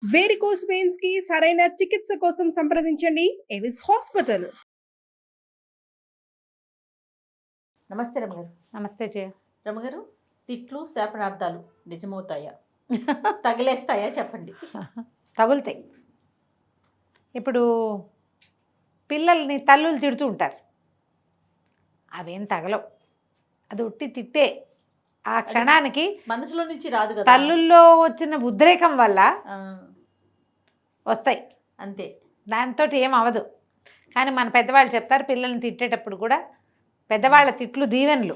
Varicose veins కి సరైన చికిత్స కోసం సంప్రదించండి ఎవిస్ హాస్పిటల్. నమస్తే రమగారు. నమస్తే జయ. రమగారు, తిట్లు శాపనార్థాలు నిజమవుతాయా? తగిలేస్తాయా? చెప్పండి. తగులుతాయి. ఇప్పుడు పిల్లల్ని తల్లులు తిడుతూ ఉంటారు, అవేం తగలవు. అది ఉట్టి తిట్టే. ఆ క్షణానికి మనసులో నుంచి రాదు కదా, తల్లుల్లో వచ్చిన ఉద్రేకం వల్ల వస్తాయి అంతే. దాంతో ఏం అవ్వదు. కానీ మన పెద్దవాళ్ళు చెప్తారు, పిల్లల్ని తిట్టేటప్పుడు కూడా పెద్దవాళ్ళ తిట్లు దీవెనలు.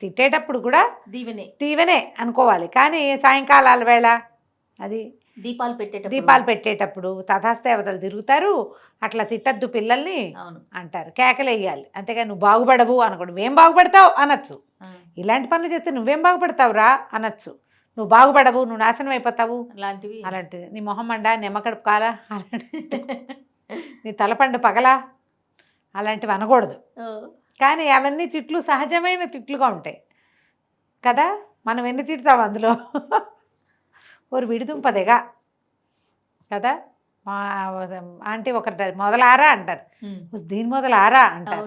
తిట్టేటప్పుడు కూడా దీవెనే అనుకోవాలి. కానీ సాయంకాలాల వేళ అది దీపాలు పెట్టేటప్పుడు తథాస్తేవతలు తిరుగుతారు, అట్లా తిట్టద్దు పిల్లల్ని అంటారు. కేకలేయాలి, అంతేగా నువ్వు బాగుపడవు అనకూడదు. నువ్వేం బాగుపడతావు అనొచ్చు. ఇలాంటి పనులు చేస్తే నువ్వేం బాగుపడతావురా అనొచ్చు. నువ్వు బాగుపడవు, నువ్వు నాశనం అయిపోతావు అలాంటిది. నీ మొహం మండా, నిమ్మకడుపు కాలా, అలాంటి నీ తలపండు పగలా, అలాంటివి అనకూడదు. కానీ అవన్నీ తిట్లు సహజమైన తిట్లుగా ఉంటాయి కదా. మనం ఎన్ని తిడతాం అందులో. ఒక విడిదుంపదేగా కదా. మా ఆంటీ ఒకటి మొదలారా అంటారు, దీని మొదలారా అంటారు.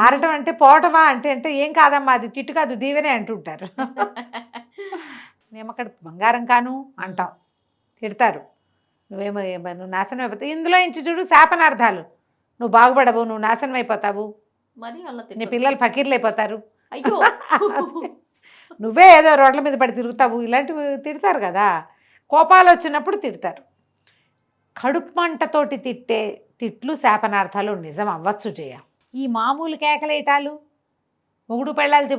ఆరటం అంటే పోవటమా అంటే ఏం కాదమ్మా, అది తిట్టు కాదు దీవెనే అంటుంటారు. మేమక్కడ బంగారం కాను అంటాం, తిడతారు. నువ్వు నాశనం అయిపోతావు. ఇందులో ఇంచి చూడు శాపనార్థాలు. నువ్వు బాగుపడవు, నువ్వు నాశనం అయిపోతావు, నీ పిల్లలు ఫకీర్లు అయిపోతారు, అయ్యో నువ్వే ఏదో రోడ్ల మీద పడి తిరుగుతావు, ఇలాంటివి తిడతారు కదా. కోపాలు వచ్చినప్పుడు తిడతారు. కడుపు మంటతోటి తిట్టే తిట్లు శాపనార్థాలు నిజం అవ్వచ్చు జయ. ఈ మామూలు కేకలేటాలు, మొగుడు పెళ్ళాలు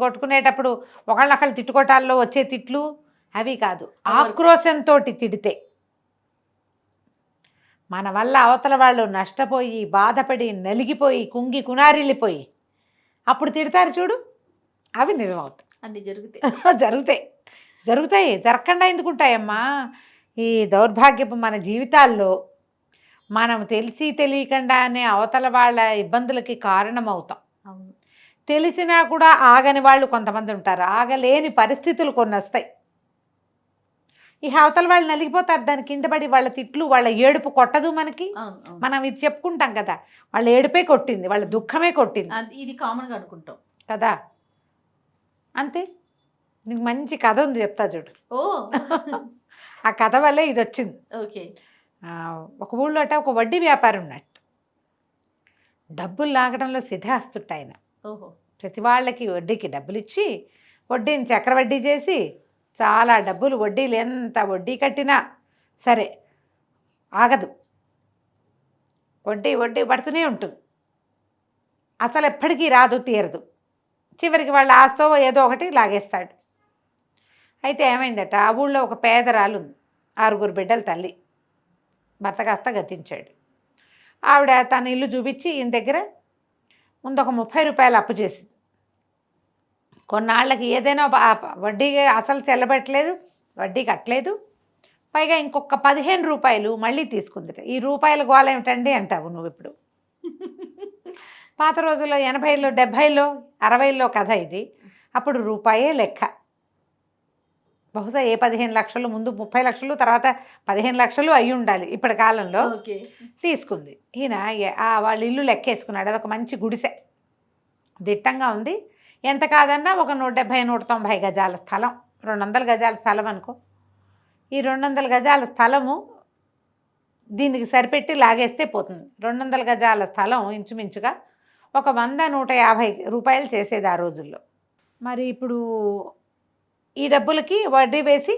కొట్టుకునేటప్పుడు ఒకళ్ళొకళ్ళు తిట్టుకోటాల్లో వచ్చే తిట్లు అవి కాదు. ఆక్రోశంతో తిడితే, మన వల్ల అవతల వాళ్ళు నష్టపోయి బాధపడి నలిగిపోయి కుంగి కునారిల్లిపోయి అప్పుడు తిడతారు చూడు, అవి నిజమవుతాయి. అన్నీ జరుగుతాయి. జరగకుండా ఎందుకుంటాయమ్మా? ఈ దౌర్భాగ్యపు మన జీవితాల్లో మనం తెలిసి తెలియకుండానే అవతల వాళ్ళ ఇబ్బందులకి కారణమవుతాం. తెలిసినా కూడా ఆగని వాళ్ళు కొంతమంది ఉంటారు, ఆగలేని పరిస్థితులు కొన్ని వస్తాయి. ఈ అవతల వాళ్ళు నలిగిపోతారు, దాని కింద పడి వాళ్ళ తిట్లు వాళ్ళ ఏడుపు కొట్టదు మనకి. మనం ఇది చెప్పుకుంటాం కదా, వాళ్ళ ఏడుపే కొట్టింది, వాళ్ళ దుఃఖమే కొట్టింది, ఇది కామన్గా అనుకుంటాం కదా. అంతే. నీకు మంచి కథ ఉంది, చెప్తా చూడు. ఆ కథ వల్లే ఇది వచ్చింది. ఓకే. ఒక ఊళ్ళో ఒక వడ్డీ వ్యాపారం ఉన్నట్టు, డబ్బులు లాగడంలో సిద్ధాస్తుట్టు ఆయన. ప్రతి వాళ్ళకి వడ్డీకి డబ్బులు ఇచ్చి వడ్డీని చక్రవడ్డీ చేసి చాలా డబ్బులు, వడ్డీలు ఎంత వడ్డీ కట్టినా సరే ఆగదు, వడ్డీ పడుతూనే ఉంటుంది. అసలు ఎప్పటికీ రాదు, తీరదు. చివరికి వాళ్ళ ఆస్తో ఏదో ఒకటి లాగేస్తాడు. అయితే ఏమైందట, ఆ ఊళ్ళో ఒక పేదరాలు ఉంది, 6 బిడ్డల తల్లి. భర్త కాస్త గతించాడు. ఆవిడ తన ఇల్లు చూపించి ఈయన దగ్గర ముందు ఒక 30 రూపాయలు అప్పు చేసింది. కొన్నాళ్ళకి ఏదైనా వడ్డీ అసలు చెల్లబెట్టలేదు, వడ్డీ కట్టలేదు, పైగా ఇంకొక 15 రూపాయలు మళ్ళీ తీసుకుంది. ఈ రూపాయల గోళ ఏమిటండి అంటావు నువ్వు ఇప్పుడు. పాత రోజుల్లో 80లో 70లో 60లో కథ ఇది. అప్పుడు రూపాయే లెక్క. బహుశా 15 లక్షలు, ముందు 30 లక్షలు, తర్వాత 15 లక్షలు అయి ఉండాలి ఇప్పటి కాలంలో. తీసుకుంది. ఈయన వాళ్ళ ఇల్లు లెక్కేసుకున్నాడు. అదొక మంచి గుడిసె, దిట్టంగా ఉంది. ఎంత కాదన్నా ఒక 170-190 గజాల స్థలం, 200 గజాల స్థలం అనుకో. ఈ 200 గజాల స్థలము దీనికి సరిపెట్టి లాగేస్తే పోతుంది. 200 గజాల స్థలం ఇంచుమించుగా ఒక 100-150 రూపాయలు చేసేది ఆ రోజుల్లో. మరి ఇప్పుడు ఈ డబ్బులకి వడ్డీ వేసి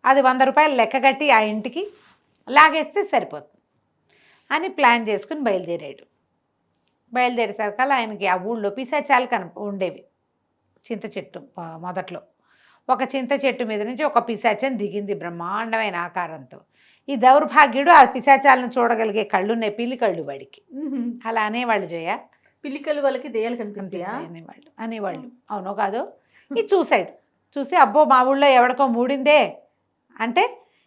అది 100 రూపాయలు లెక్క కట్టి ఆ ఇంటికి లాగేస్తే సరిపోతుంది అని ప్లాన్ చేసుకుని బయలుదేరాడు. బయలుదేరేసరికల్ ఆయనకి ఆ ఊళ్ళో పిశాచాలు ఉండేవి. చింత చెట్టు మొదట్లో ఒక చింత చెట్టు మీద నుంచి ఒక పిశాచం దిగింది బ్రహ్మాండమైన ఆకారంతో. ఈ దౌర్భాగ్యుడు ఆ పిశాచాలను చూడగలిగే కళ్ళున్నాయి, పిల్లి కళ్ళు వాడికి. అలా అనేవాళ్ళు జయ. పిల్లికలు వాళ్ళకి దెయ్యాలు కనిపిస్తాయి అనేవాళ్ళు. అవునో కాదో. ఇది చూసి అబ్బో మా ఊళ్ళో ఎవరికో మూడిందే అంటే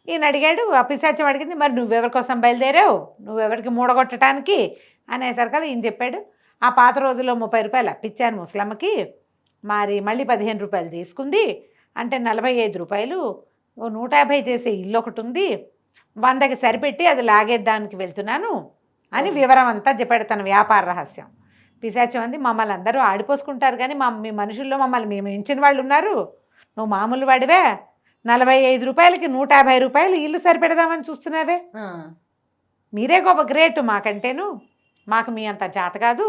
ఈయన అడిగాడు. ఆ పిశాచం అడిగింది, మరి నువ్వెవరి కోసం బయలుదేరావు, నువ్వెవరికి మూడగొట్టడానికి అనేసరికి ఈయన చెప్పాడు, ఆ పాత రోజుల్లో 30 రూపాయలు అప్పించాను ముసలమ్మకి, మరి మళ్ళీ 15 రూపాయలు తీసుకుంది, అంటే 45 రూపాయలు ఓ 150 చేసే ఇల్లు ఒకటి ఉంది, 100కి సరిపెట్టి అది లాగేద్దానికి వెళ్తున్నాను అని వివరం అంతా చెప్పాడు తన వ్యాపార రహస్యం. పిశాచం అంది, మమ్మల్ని అందరూ ఆడిపోసుకుంటారు కానీ మీ మనుషుల్లో మమ్మల్ని మేము ఎంచిన వాళ్ళు ఉన్నారు, నువ్వు మామూలు వాడివే, 45 రూపాయలకి 150 రూపాయలు ఇల్లు సరిపెడదామని చూస్తున్నావే, మీరే గొప్ప గ్రేట్ మాకంటేను, మాకు మీ అంత జాత కాదు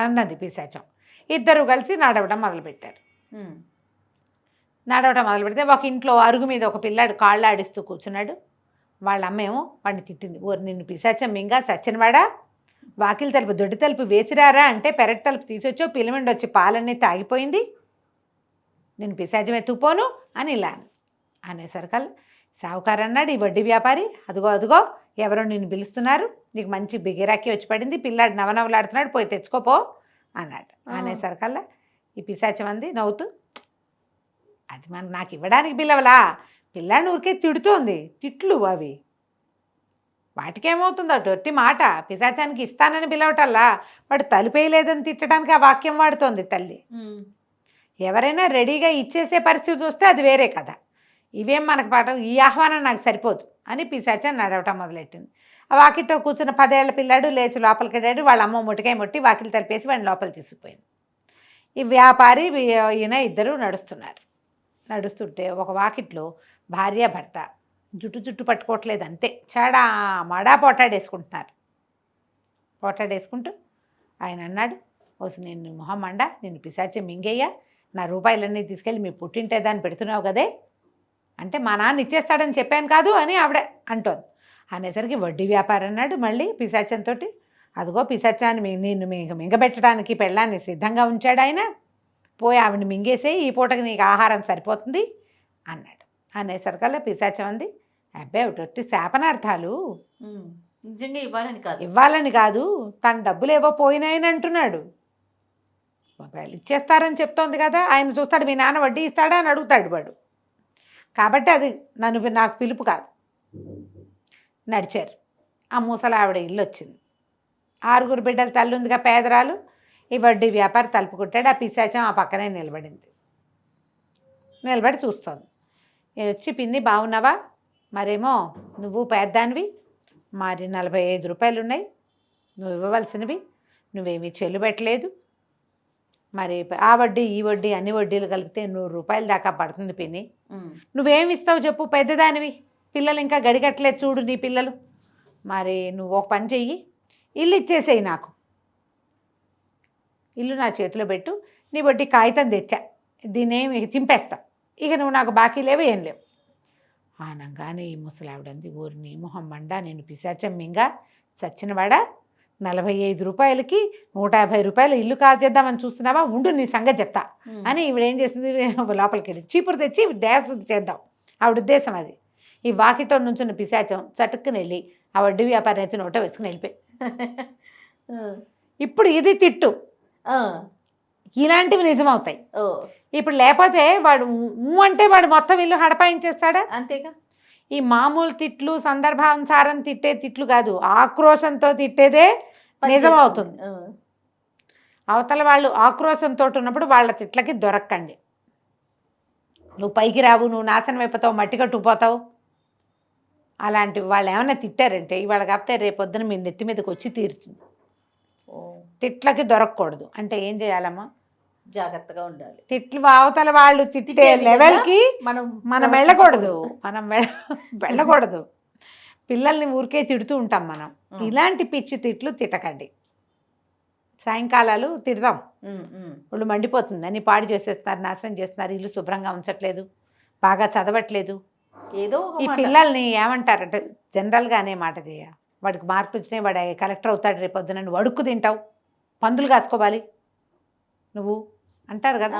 అన్నది పిశాచం. ఇద్దరు కలిసి నడవడం మొదలుపెట్టారు. నడవటం మొదలు పెడితే ఒక ఇంట్లో అరుగు మీద ఒక పిల్లాడు కాళ్ళు ఆడిస్తూ కూర్చున్నాడు. వాళ్ళ అమ్మేమో వాడిని తిట్టింది, ఓరు నిన్ను పిశాచం మింగా చచ్చినవాడా, వాకిలి తలుపు దొడ్డి తలుపు వేసిరారా అంటే పెరటి తలుపు తీసొచ్చో పిల్లమండి వచ్చి పాలన్నీ తాగిపోయింది, నేను పిశాచం ఎత్తుకుపోను అని ఇలా అనేసరికల్ సావుకారు అన్నాడు, ఈ వడ్డీ వ్యాపారి, అదిగో అదిగో ఎవరో నిన్ను పిలుస్తున్నారు, నీకు మంచి బిగిరాకి వచ్చి పడింది, పిల్లాడు నవనవలాడుతున్నాడు, పోయి తెచ్చుకోపో అన్నాడు. అనేసరికల్లా ఈ పిశాచం అంది నవ్వుతూ, అది నాకు ఇవ్వడానికి పిల్లవలా, పిల్లాడిని ఊరికే తిడుతోంది, తిట్లు అవి, వాటికేమవుతుందో టొట్టి మాట, పిశాచానికి ఇస్తానని పిలవటల్లా వాడు తలుపేయలేదని తిట్టడానికి ఆ వాక్యం వాడుతోంది తల్లి. ఎవరైనా రెడీగా ఇచ్చేసే పరిస్థితి వస్తే అది వేరే కదా, ఇవేం మనకు పాఠం, ఈ ఆహ్వానం నాకు సరిపోదు అని పిశాచం నడవటం మొదలెట్టింది. ఆ వాకిట్లో కూర్చున్న 10 ఏళ్ల పిల్లాడు లేచి లోపలికి వెళ్ళాడు, వాళ్ళ అమ్మ ముటికాయ ముట్టి వాకిలి తలిపేసి వాడిని లోపల తీసుకుపోయింది. ఈ వ్యాపారి ఈయన ఇద్దరు నడుస్తుంటే ఒక వాకిట్లో భార్య భర్త జుట్టు పట్టుకోవట్లేదు, అంతే చాడా మాడా పోటాడేసుకుంటూ ఆయన అన్నాడు, ఓసి నేను మొహం మండా, నేను పిశాచం మింగయ్యా, నా రూపాయలన్నీ తీసుకెళ్ళి మీ పుట్టింటే దాన్ని పెడుతున్నావు కదే అంటే మా నాన్న ఇచ్చేస్తాడని చెప్పాను కాదు అని ఆవిడ అంటోంది. అనేసరికి వడ్డీ వ్యాపారం అన్నాడు మళ్ళీ పిశాచంతో, అదిగో పిశాచాన్ని నిన్ను మింగబెట్టడానికి పెళ్ళాన్ని సిద్ధంగా ఉంచాడు ఆయన, పోయి ఆవిడని మింగేసే, ఈ పూటకి నీకు ఆహారం సరిపోతుంది అన్నాడు. అనేసరికల్లా పిశాచం అంది, అబ్బాయి ఒకటి శాపనార్థాలు, నిజంగా ఇవ్వాలని కాదు, తన డబ్బులు ఏవో పోయినాయని అంటున్నాడు, ఒకవేళ ఇచ్చేస్తారని చెప్తోంది కదా, ఆయన చూస్తాడు మీ నాన్న వడ్డీ ఇస్తాడా అని అడుగుతాడు వాడు, కాబట్టి అది నాకు పిలుపు కాదు. నడిచారు. ఆ ముసలి ఆవిడ ఇల్లు వచ్చింది. 6 బిడ్డల తల్లి ఉందిగా పేదరాలు, ఈ వడ్డీ వ్యాపారి తలుపు కొట్టాడు. ఆ పిశాచం ఆ పక్కనే నిలబడి చూస్తోంది. వచ్చి పిన్ని బాగున్నావా, మరేమో నువ్వు పేద్దానివి, మరి 45 రూపాయలు ఉన్నాయి, నువ్వు ఇవ్వవలసినవి, నువ్వేమీ చెల్లుబెట్టలేదు, మరి ఆ వడ్డీ ఈ వడ్డీ అన్ని వడ్డీలు కలిపితే 100 రూపాయల దాకా పడుతుంది పిన్ని, నువ్వేమి ఇస్తావు చెప్పు, పెద్దదానివి, పిల్లలు ఇంకా గడిగట్లేదు చూడు నీ పిల్లలు, మరి నువ్వు ఒక పని చెయ్యి, ఇల్లు ఇచ్చేసేయి, నాకు ఇల్లు నా చేతిలో పెట్టు, నీ వడ్డీ కాగితం తెచ్చా, దీన్నేమి తింపేస్తా, ఇక నువ్వు నాకు బాకీ లేవు ఏం లేవు అనగానే ఈ ముసలావిడంది, ఊరిని మొహం మండా, నేను పిశాచం మింగా చచ్చినవాడా, 45 రూపాయలకి 150 రూపాయలు ఇల్లు కాజేద్దామని చూస్తున్నావా, ఉండు నీ సంగతి చెప్తా అని ఈవిడేం చేసింది, లోపలికి వెళ్ళి చీపురు తెచ్చి డ్యాస్ చేద్దాం, ఆవిడ ఉద్దేశం అది. ఈ వాకిట్లో నుంచున్న పిశాచం చటుక్కుని వెళ్ళి ఆ వడ్డీ వ్యాపారం అయితే నోట వేసుకుని వెళ్ళిపోయి, ఇప్పుడు ఇది తిట్టు, ఇలాంటివి నిజమవుతాయి. ఇప్పుడు లేకపోతే వాడు అంటే వాడు మొత్తం ఇల్లు హడపాయించేస్తాడా, అంతేగా. ఈ మామూలు తిట్లు సందర్భానుసారం తిట్టే తిట్లు కాదు, ఆక్రోశంతో తిట్టేదే నిజమవుతుంది. అవతల వాళ్ళు ఆక్రోశంతో ఉన్నప్పుడు వాళ్ళ తిట్లకి దొరక్కండి. నువ్వు పైకి రావు, నువ్వు నాశనం అయిపోతావు, మట్టి కట్టుకుపోతావు, అలాంటివి వాళ్ళు ఏమైనా తిట్టారంటే ఇవాళ కాకపోతే రేపొద్దున మీ నెత్తి మీదకి వచ్చి తీరుతుంది. తిట్లకి దొరకకూడదు అంటే ఏం చేయాలమ్మా, జాగ్రత్తగా ఉండాలి. తిట్లు అవతల వాళ్ళు తిట్టే లెవెల్కి మనం వెళ్ళకూడదు. పిల్లల్ని ఊరికే తిడుతూ ఉంటాం మనం, ఇలాంటి పిచ్చి తిట్లు తిట్టకండి. సాయంకాలాలు తిడదాం, వాళ్ళు మండిపోతుంది, అన్ని పాడు చేసేస్తున్నారు, నాశనం చేస్తున్నారు, ఇల్లు శుభ్రంగా ఉంచట్లేదు, బాగా చదవట్లేదు, ఏదో ఈ పిల్లల్ని ఏమంటారంటే జనరల్గా అనే మాట చేయ, వాడికి మార్కులు వచ్చినాయి, వాడు కలెక్టర్ అవుతాడు రేపొద్దున, నువ్వు అడుక్కు తింటావు, పందులు కాసుకోవాలి నువ్వు అంటారు కదా,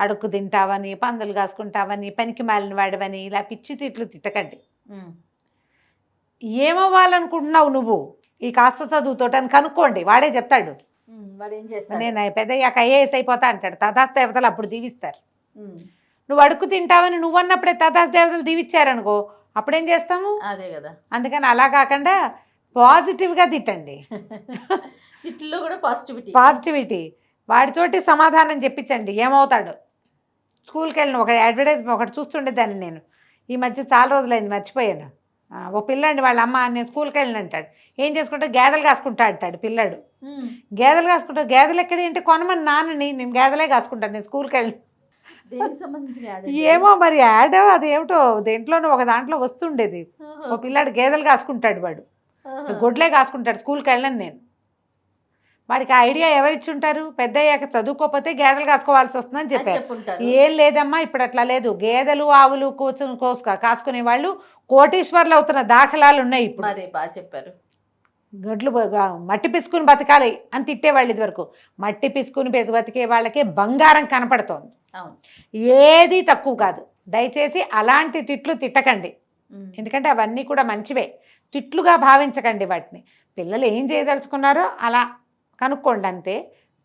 అడుక్కు తింటావని, పందులు కాసుకుంటావని, పనికి మాలిన వాడవని, ఇలా పిచ్చి తిట్లు తిట్టకండి. ఏమవ్వాలనుకుంటున్నావు నువ్వు ఈ కాస్త చదువుతోటి అని కనుక్కోండి, వాడే చెప్తాడు. నేను పెద్దయ్యాక ఐఏఎస్ అయిపోతా అంటాడు, తథాస్తు దేవతలు అప్పుడు దీవిస్తారు. నువ్వు అడుక్కు తింటావని నువ్వు అన్నప్పుడే తథాస్తు దేవతలు దీవిచ్చారనుకో, అప్పుడేం చేస్తాము, అదే కదా. అందుకని అలా కాకుండా పాజిటివ్గా తిట్టండి. తిట్లో కూడా పాజిటివిటీ, వాడితోటి సమాధానం చెప్పించండి, ఏమవుతాడు స్కూల్కి వెళ్ళిన ఒక అడ్వర్టైజ్మెంట్ ఒకటి చూస్తుండేదాన్ని నేను. ఈ మధ్య చాలా రోజులైంది మర్చిపోయాను. ఓ పిల్లాడిని వాళ్ళ అమ్మ నేను స్కూల్కి వెళ్ళిన అంటాడు. ఏం చేసుకుంటా గేదెలు కాసుకుంటా అంటాడు పిల్లాడు. గేదెలు కాసుకుంటా, గేదెలు ఎక్కడ ఏంటి కొనమని నాన్నని, నేను గేదెలే కాసుకుంటాను నేను స్కూల్కి వెళ్ళి. దేనికి సంబంధించిన యాడ్? ఏమో మరి యాడ్ అది ఏమిటో దేంట్లోనూ ఒక దాంట్లో వస్తుండేది. ఓ పిల్లాడు గేదెలు కాసుకుంటాడు, వాడు గొడ్లే కాసుకుంటాడు. స్కూల్కి వెళ్ళను నేను. వాడికి ఆ ఐడియా ఎవరిచ్చి ఉంటారు? పెద్ద అయ్యాక చదువుకోకపోతే గేదెలు కాసుకోవాల్సి వస్తుందని చెప్పారు. చెప్పుంటారు. ఏం లేదమ్మా, ఇప్పుడు అట్లా లేదు. గేదెలు ఆవులు కాసుకునే వాళ్ళు కోటీశ్వర్లు అవుతున్న దాఖలాలు ఉన్నాయి ఇప్పుడు. మరి బాగా చెప్పారు. గడ్లు మట్టి పిసుకుని బతకాలి అని తిట్టేవాళ్ళు ఇదివరకు. మట్టి పిసుకుని బతికే వాళ్ళకే బంగారం కనపడుతోంది. అవును. ఏది తక్కువ కాదు. దయచేసి అలాంటి తిట్లు తిట్టకండి, ఎందుకంటే అవన్నీ కూడా మంచివే. తిట్లుగా భావించకండి వాటిని. పిల్లలు ఏం చేయదలుచుకున్నారో అలా కనుక్కోండి అంతే.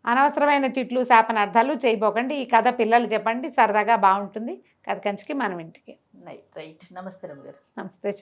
అనవసరమైన తిట్లు శాపనార్థాలు చేయబోకండి. ఈ కథ పిల్లలు చెప్పండి, సరదాగా బాగుంటుంది. కథ కంచికి మనం ఇంటికి. రైట్. నమస్తే రమ్య గారు. నమస్తే.